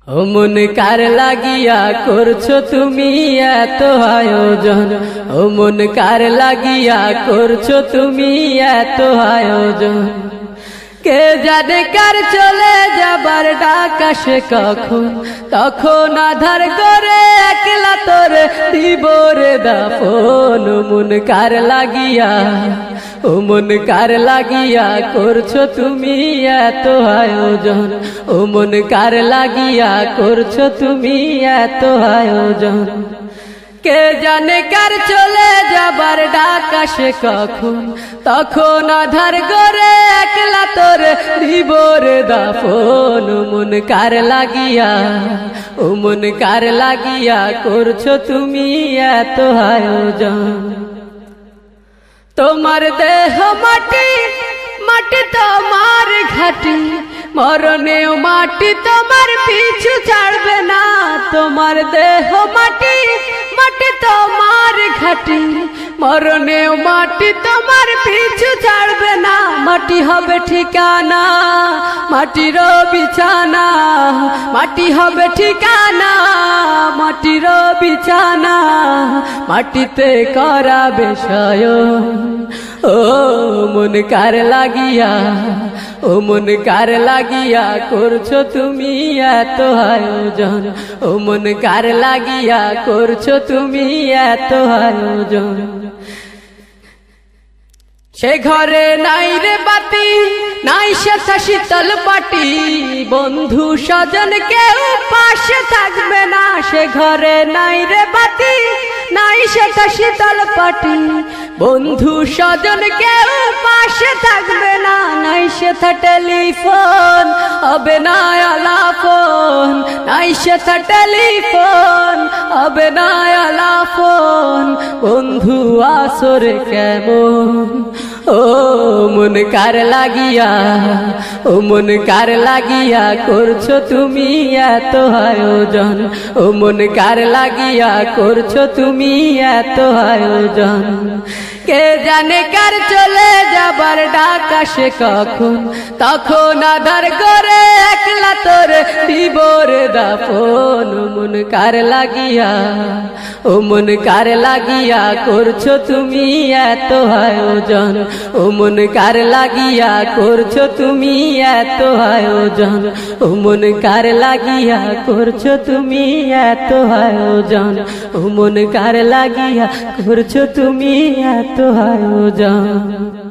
ও মন কার লাগিয়া করছো তুমি এত আয়োজন, ও মন কার লাগিয়া করছো তুমি এত আয়োজন। কে জানে কার চলে যাবার ডাক আসে কখন, তখন আধার করে একলা তোরে দিব রে দাফন। ও মন কার লাগিয়া, ও মন কার লাগিয়া করছো তুমি এত আয়োজন, ও মন কার লাগিয়া করছো তুমি এত আয়োজন। কে জানে কার চলে যাবার ডাক আসে কখন, তখন আধার করে একলা তোরে দিব রে দাফন। ও মন কার লাগিয়া, ও মন কার লাগিয়া করছো তুমি এত আয়োজন। তোমার দেহ মাটি, মাটি তোমার ঘাটি, মরণেও মাটি তোমার পিছু ছাড়বে না। তোমার দেহ মাটি, মাটি তোমার ঘাটি, মরণেও মাটি তোমার পিছু ছাড়বে না। মাটি হবে ঠিকানা, মাটির বিছানা, মাটি হবে ঠিকানা, মাটির বিছানা, মাটিতে করাবে শয়ন। ও মন কার লাগিয়া, ও মন কার লাগিয়া করছো তুমি এত আয়োজন, ও মন কার লাগিয়া করছো তুমি এত আয়োজন। সে ঘরে নাই রে বাতি, নাই সেথা শীতল পাটি, বন্ধু স্বজন কেউ পাশে থাকবে না। সে ঘরে নাই রে বাতি, নাই সেথা শীতল পাটি, বন্ধু স্বজন কেউ পাশে থাকবে না। নাই সেথা টেলিফোন হবে না আলাপন, নাই সেথা টেলিফোন হবে না আলাপন। বন্ধু আসরে কেমন, ও মন কার লাগিয়া, ও মন কার লাগিয়া করছো তুমি এত আয়োজন, ও মন কার লাগিয়া করছো তুমি এত আয়োজন। কে জানে কার চলে যাবার ডাক আসে কখন, তখন আধার করে একলা তোরে দিব রে দাফন। ও মন কার লাগিয়া, ও মন কার লাগিয়া করছো তুমি এত আয়োজন, ও মন কার লাগিয়া করছো তুমি এত আয়োজন, ও মন কার লাগিয়া করছো তুমি এত আয়োজন, ও মন কার লাগিয়া করছো তুমি এত আয়োজন।